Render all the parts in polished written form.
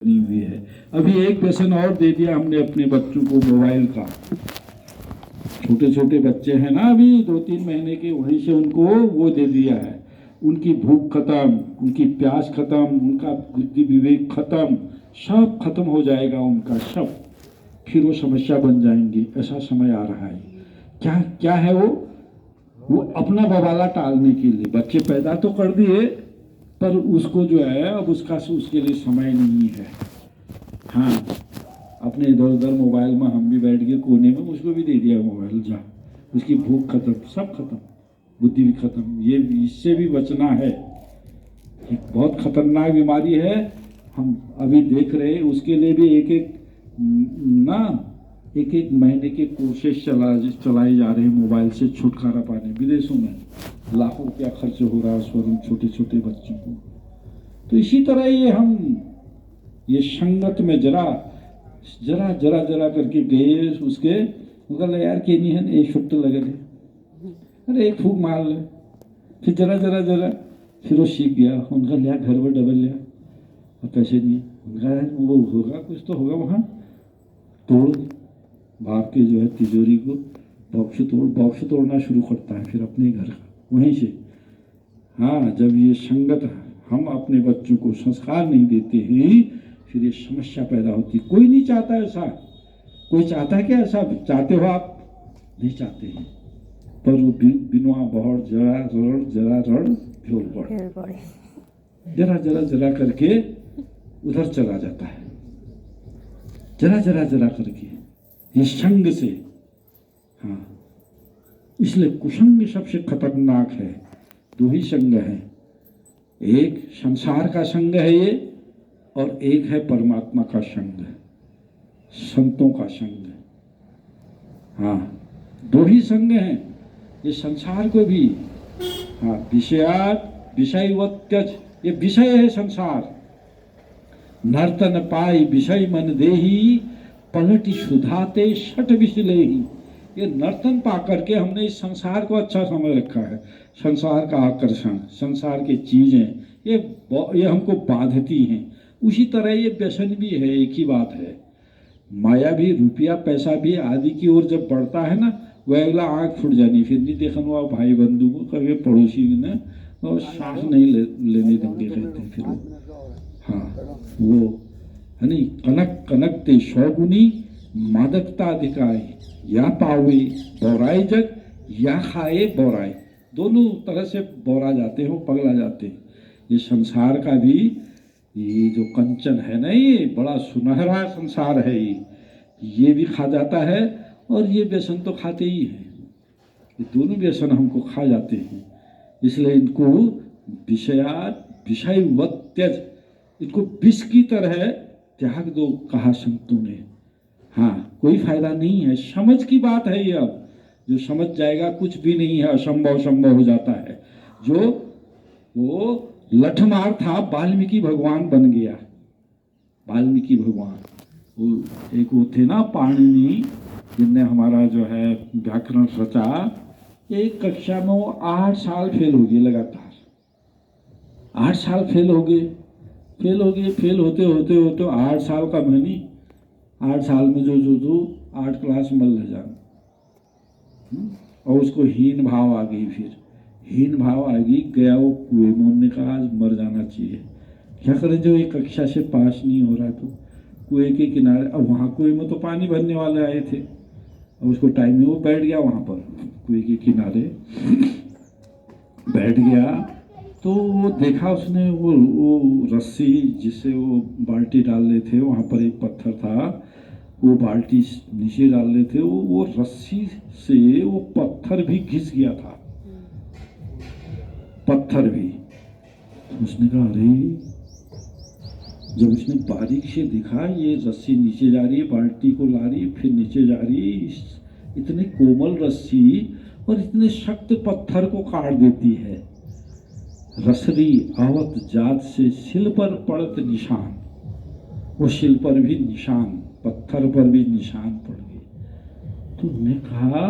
बनी हुई है। अभी एक व्यसन और दे दिया हमने अपने बच्चों को, मोबाइल का। छोटे छोटे बच्चे हैं ना, अभी 2-3 महीने के, वहीं से उनको वो दे दिया है। उनकी भूख खत्म, उनकी प्यास खत्म, उनका बुद्धि विवेक खत्म, सब खत्म हो जाएगा उनका सब। फिर वो समस्या बन जाएंगी। ऐसा समय आ रहा है। क्या क्या है वो अपना बवाला टालने के लिए बच्चे पैदा तो कर दिए, पर उसको जो है अब उसके लिए समय नहीं है। हाँ, अपने इधर उधर मोबाइल में हम भी बैठ गए कोने में, उसको भी दे दिया मोबाइल, जा, उसकी भूख खत्म, सब खत्म, बुद्धि भी खत्म। ये इससे भी बचना है। एक बहुत खतरनाक बीमारी है, हम अभी देख रहे हैं। उसके लिए भी एक एक महीने के कोशिश चलाए जा रहे हैं मोबाइल से छुटकारा पाने। विदेशों में लाखों रुपया खर्च हो रहा है उस पर, छोटे छोटे बच्चों को। तो इसी तरह ये संगत में जरा जरा करके गए उसके, यार के नहीं है, एक छुट्ट लगे थे, अरे एक फूक मार ले, फिर जरा फिर वो सीख गया। उनका लिया घर में डबल लिया, और पैसे नहीं, उनका वो होगा, कुछ तो होगा वहाँ, तोड़ भाग के जो है तिजोरी को बॉक्स तोड़ना शुरू करता है फिर अपने घर का वहीं से। हाँ, जब ये संगत हम अपने बच्चों को संस्कार नहीं देते हैं, फिर ये समस्या पैदा होती। कोई नहीं चाहता ऐसा। कोई चाहता है क्या ऐसा? चाहते हो आप? नहीं चाहते हैं, पर वो बिनवा बहुत जरा रड़ ढोल पड़े, जरा करके उधर चला जाता है, जरा करके ये संग से। हाँ, इसलिए कुसंग सबसे खतरनाक है। 2 ही संग है, एक संसार का संग है ये, और एक है परमात्मा का संग, संतों का संग। हाँ, 2 ही संग हैं। ये संसार को भी, हाँ, विषयवत त्यज, ये विषय है संसार। नर्तन पाई विषय मन देही, पलटी सुधाते छठ विषलेही। ये नर्तन पा करके हमने इस संसार को अच्छा समझ रखा है। संसार का आकर्षण, संसार की चीजें, ये हमको बांधती हैं। उसी तरह ये व्यसन भी है, एक ही बात है। माया भी, रुपया पैसा भी आदि की ओर जब बढ़ता है ना, वह अगला आँख फूट जानी, फिर नहीं देखन हुआ भाई बंधु को, कभी पड़ोसी ने, और सांस नहीं लेने देंगे कहते फिर वो। हाँ, वो है नहीं, कनक ते शौगुनी मादकता अधिकाई, या पावे बौराई जग, या खाए बौराई। दोनों तरह से बौरा जाते हो, पगला जाते हैं। ये संसार का भी, ये जो कंचन है ना, ये बड़ा सुनहरा संसार है, ये भी खा जाता है, और ये व्यसन तो खाते ही हैं। ये दोनों व्यसन हमको खा जाते हैं। इसलिए इनको विषयवत त्यज, इनको विष की तरह त्याग दो, कहा संतों ने। हाँ, कोई फायदा नहीं है। समझ की बात है ये। अब जो समझ जाएगा कुछ भी नहीं है, असंभव संभव हो जाता है। जो वो लठमार था, वाल्मीकि भगवान बन गया। वाल्मीकि भगवान, वो एक वो थे ना पाणिनि, जिनने हमारा जो है व्याकरण रचा। एक कक्षा में वो 8 साल फेल हो गए लगातार। 8 साल फेल हो गए। फेल होते 8 साल का महीनी, 8 साल में जो 8 क्लास मल ले जाना, और उसको हीन भाव आ गई। फिर हीन भाव आ गई, गया वो कुएं में। उन्होंने कहा आज मर जाना चाहिए। क्या करें, जो एक कक्षा से पास नहीं हो रहा, तो कुएं के किनारे, अब वहाँ कुएं में तो पानी भरने वाले आए थे, अब उसको टाइम में वो बैठ गया वहाँ पर कुएं के किनारे बैठ गया। तो वो देखा उसने, वो रस्सी जिससे वो बाल्टी डाल रहे थे, वहाँ पर एक पत्थर था, वो बाल्टी नीचे डाल रहे थे, वो रस्सी से वो पत्थर भी घिस गया था, पत्थर भी। उसने कहा अरे, जब उसने बारीक से देखा, ये रस्सी नीचे जा रही है, बाल्टी को ला रही, फिर नीचे जा रही है, इतने कोमल रस्सी और इतने सख्त पत्थर को काट देती है। रसरी आवत जात से सिल पर पड़त निशान, वो सिल पर भी निशान, पत्थर पर भी निशान पड़ गए। तो उन्होंने कहा,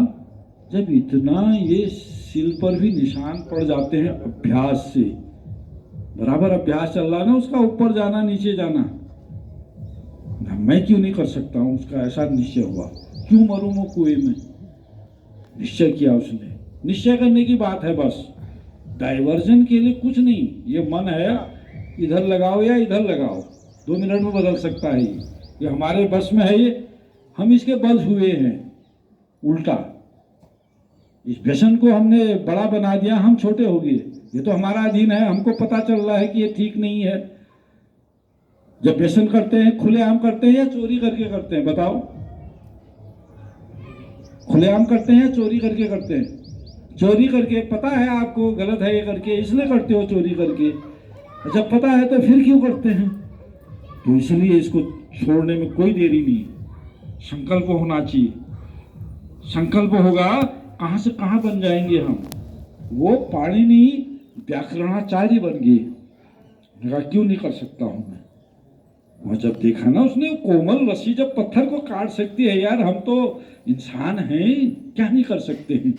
जब इतना ये सिल पर भी निशान पड़ जाते हैं अभ्यास से, बराबर अभ्यास चल रहा ना उसका, ऊपर जाना नीचे जाना, मैं क्यों नहीं कर सकता हूँ, उसका ऐसा निश्चय हुआ। क्यों मरूं मैं कुएं में, निश्चय किया उसने। निश्चय करने की बात है बस, डाइवर्जन के लिए कुछ नहीं। ये मन है, इधर लगाओ या इधर लगाओ, 2 मिनट में बदल सकता है। ये हमारे बस में है, ये हम इसके बस हुए हैं। उल्टा इस व्यसन को हमने बड़ा बना दिया, हम छोटे हो गए। ये तो हमारा अधीन है, हमको पता चल रहा है कि ये ठीक नहीं है। जब व्यसन करते हैं खुलेआम करते हैं या चोरी करके करते हैं, बताओ? खुलेआम करते हैं या चोरी करके करते हैं? चोरी करके, पता है आपको गलत है ये करके, इसलिए करते हो चोरी करके। जब पता है तो फिर क्यों करते हैं? तो इसलिए इसको छोड़ने में कोई देरी नहीं, संकल्प होना चाहिए। संकल्प होगा, कहां से कहां बन जाएंगे हम। वो पाणिनि व्याकरणाचार्य बन गए। क्यों नहीं कर सकता हूं मैं। और जब देखा ना उसने, कोमल रस्सी जब पत्थर को काट सकती है, यार हम तो इंसान हैं, क्या नहीं कर सकते हैं।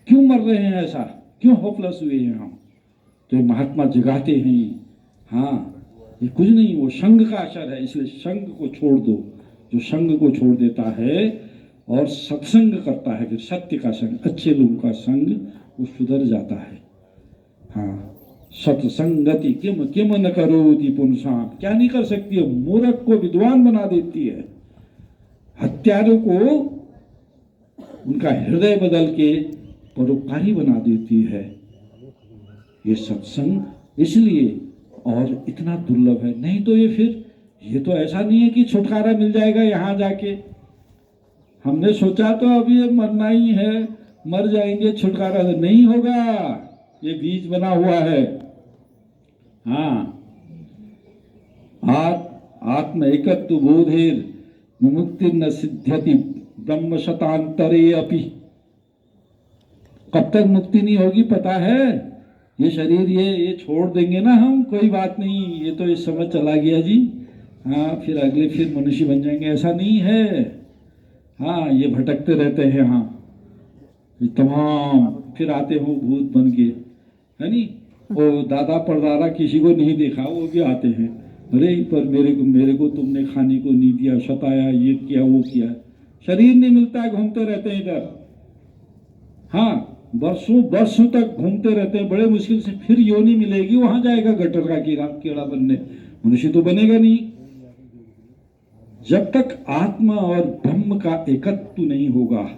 क्यों मर रहे हैं ऐसा, क्यों होपलेस हुए हैं हम। तो महात्मा जगाते हैं। हाँ, ये कुछ नहीं, वो संग का असर है। इसलिए संग को छोड़ दो। जो संग को छोड़ देता है और सत्संग करता है, फिर सत्य का संग, अच्छे लोगों का संग, वो सुधर जाता है। हाँ, सत्संगति किम किम न करोति पुंसाम, क्या नहीं कर सकती है। मूर्ख को विद्वान बना देती है, हत्यारों को उनका हृदय बदल के परोपकारी बना देती है। ये सत्संग इसलिए और इतना दुर्लभ है। नहीं तो ये फिर, ये तो ऐसा नहीं है कि छुटकारा मिल जाएगा यहाँ जाके। हमने सोचा तो अभी ये मरना ही है, मर जाएंगे, छुटकारा तो नहीं होगा। ये बीज बना हुआ है। हाँ, आत्म एकत्व बोधेर मुक्ति न सिद्ध्यति ब्रह्म शतांतरे अपि। कब तक मुक्ति नहीं होगी पता है? ये शरीर ये छोड़ देंगे ना हम, कोई बात नहीं, ये तो इस समय चला गया जी। हाँ, फिर अगले फिर मनुष्य बन जाएंगे, ऐसा नहीं है। हाँ, ये भटकते रहते हैं। हाँ, ये तमाम फिर आते हो भूत बन के, है नहीं। वो दादा परदादा किसी को नहीं देखा, वो भी आते हैं। अरे पर मेरे को तुमने खाने को नहीं दिया, सताया, ये किया वो किया। शरीर नहीं मिलता है, घूमते रहते हैं इधर। हाँ, वर्षों तक घूमते रहते हैं, बड़े मुश्किल से फिर योनि मिलेगी, वहां जाएगा गटर का कीड़ा बनने, मनुष्य तो बनेगा नहीं। जब तक आत्मा और ब्रह्म का एकत्व नहीं होगा,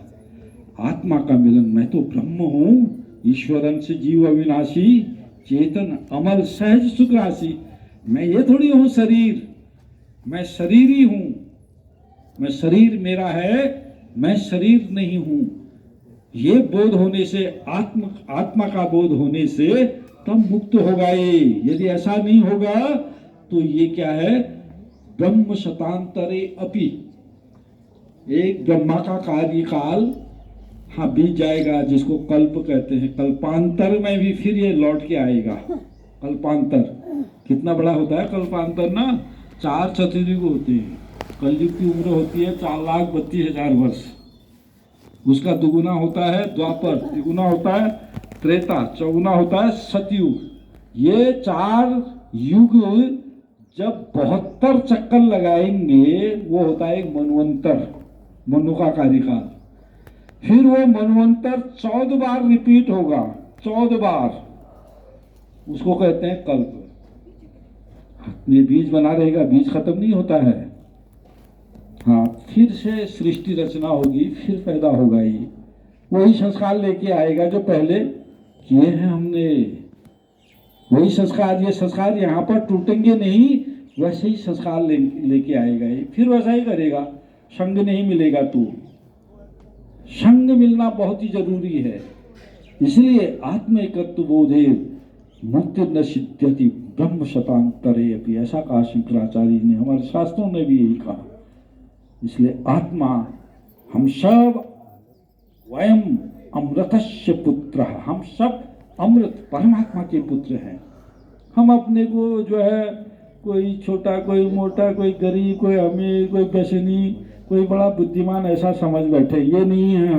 आत्मा का मिलन, मैं तो ब्रह्म हूं, ईश्वरन से जीव अविनाशी, चेतन अमल सहज सुख राशि। मैं ये थोड़ी हूं शरीर, मैं शरीर ही हूं। मैं शरीर मेरा है, मैं शरीर नहीं हूं। ये बोध होने से, आत्मा का बोध होने से तब मुक्त होगा ये। यदि ऐसा नहीं होगा तो ये क्या है, ब्रह्म शतांतरे अपि। एक ब्रह्मा का कार्यकाल हाँ बीत जाएगा, जिसको कल्प कहते हैं। कल्पांतर में भी फिर ये लौट के आएगा। कल्पांतर कितना बड़ा होता है कल्पांतर ना, 4 चतुर्युग होते हैं। कलयुग की उम्र होती है 4,32,000 वर्ष। उसका दुगुना होता है द्वापर, तिगुना होता है त्रेता, चौगुना होता है सतयुग। ये 4 युग जब 72 चक्कर लगाएंगे, वो होता है एक मनवंतर, मनु का कार्यकाल। फिर वो मनवंतर 14 बार रिपीट होगा, 14 बार। उसको कहते हैं कल्प। ये बीज बना रहेगा, बीज खत्म नहीं होता है। हाँ, फिर से सृष्टि रचना होगी, फिर पैदा होगा। ये वही संस्कार लेके आएगा जो पहले किए हैं हमने। वही संस्कार, ये संस्कार यहाँ पर टूटेंगे नहीं, वैसे ही संस्कार लेके आएगा ये, फिर वैसा ही करेगा। संग नहीं मिलेगा तो, संग मिलना बहुत ही जरूरी है। इसलिए आत्म एकत्व बोधे मुक्ति न सिद्ध्यति ब्रह्म शतांतरे अपि, ऐसा कहा शंकराचार्य ने, हमारे शास्त्रों ने भी यही कहा। इसलिए आत्मा, हम सब वयम अमृतस्य पुत्र, हम सब अमृत परमात्मा के पुत्र हैं। हम अपने को जो है, कोई छोटा, कोई मोटा, कोई गरीब, कोई अमीर, कोई व्यसनी, कोई बड़ा बुद्धिमान ऐसा समझ बैठे, ये नहीं है।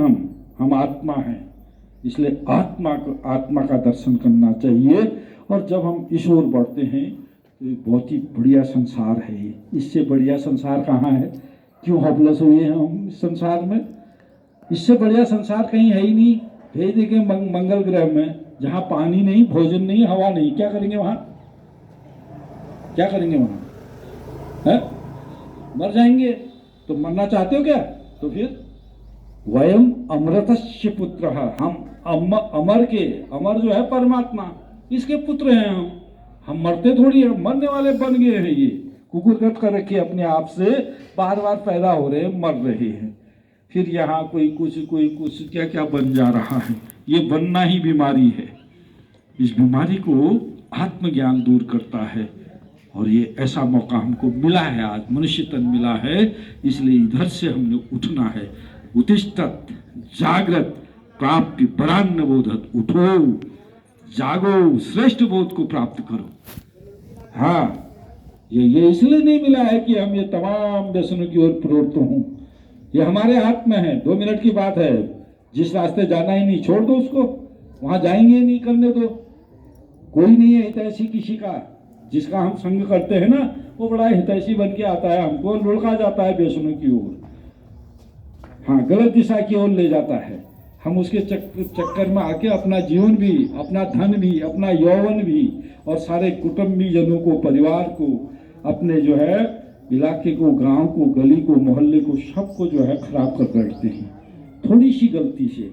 हम आत्मा हैं। इसलिए आत्मा का दर्शन करना चाहिए। और जब हम इस ओर बढ़ते हैं तो ये बहुत ही बढ़िया संसार है ये, इससे बढ़िया संसार कहाँ है? क्यों हॉपलेस हुए हैं हम इस संसार में? इससे बढ़िया संसार कहीं है ही नहीं। भेज देंगे मंगल ग्रह में, जहाँ पानी नहीं, भोजन नहीं, हवा नहीं, क्या करेंगे वहाँ? क्या करेंगे वहाँ? है? मर जाएंगे। तो मरना चाहते हो क्या? तो फिर वयम अमृतस्य पुत्र, हम अमर के, अमर जो है परमात्मा, इसके पुत्र हैं हम मरते थोड़ी है, मरने वाले बन गए हैं। ये कुकुरगट कर रखे अपने आप से, बार बार पैदा हो रहे हैं, मर रहे हैं। फिर यहाँ कोई कुछ क्या क्या बन जा रहा है। ये बनना ही बीमारी है। इस बीमारी को आत्मज्ञान दूर करता है। और ये ऐसा मौका हमको मिला है, आज मनुष्य तन मिला है, इसलिए इधर से हमने उठना है। उत्तिष्ठत जागृत प्राप्ति परान्न बोधत, उठो जागो, श्रेष्ठ बोध को प्राप्त करो। हाँ, ये इसलिए नहीं मिला है कि हम ये तमाम व्यसनों की ओर प्रवृत्त हों। ये हमारे हाथ में है, 2 मिनट की बात है। जिस रास्ते जाना ही नहीं, छोड़ दो उसको, वहां जाएंगे नहीं, करने दो। कोई नहीं है हितैषी किसी का। जिसका हम संग करते हैं ना, वो बड़ा हितैषी बन के आता है, हमको लुढ़का जाता है व्यसनों की ओर। हाँ, गलत दिशा की ओर ले जाता है। हम उसके चक्कर में आके अपना जीवन भी, अपना धन भी, अपना यौवन भी, और सारे कुटुंबीजनों को, परिवार को, अपने जो है इलाके को, गांव को, गली को, मोहल्ले को, सबको जो है खराब कर बैठते हैं थोड़ी सी गलती से।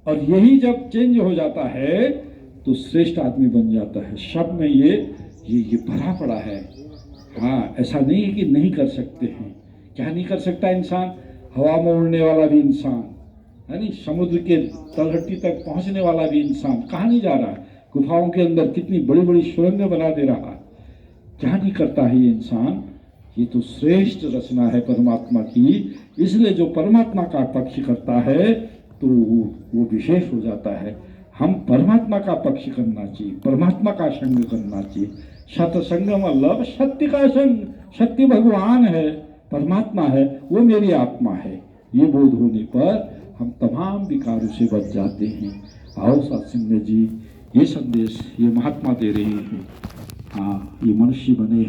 और यही जब चेंज हो जाता है तो श्रेष्ठ आदमी बन जाता है। सब में ये भरा पड़ा है। हाँ, ऐसा नहीं है कि नहीं कर सकते हैं। क्या नहीं कर सकता इंसान? हवा में उड़ने वाला भी इंसान है, नहीं, समुद्र के तलहटी तक पहुंचने वाला भी इंसान कहाँ नहीं जा रहा? गुफाओं के अंदर कितनी बड़ी बड़ी सुरंगें बना दे रहा। क्या नहीं करता है ये इंसान? ये तो श्रेष्ठ रचना है परमात्मा की। इसलिए जो परमात्मा का पक्ष करता है तो वो विशेष हो जाता है। हम परमात्मा का पक्ष करना चाहिए, परमात्मा का संग करना चाहिए। सत्संगम मतलब सत्य का संग। सत्य भगवान है, परमात्मा है, वो मेरी आत्मा है। ये बोध होने पर हम तमाम विकारों से बच जाते हैं। आओ सत्संग जी, ये संदेश ये महात्मा दे रहे हैं। हाँ, ये मनुष्य बने हैं।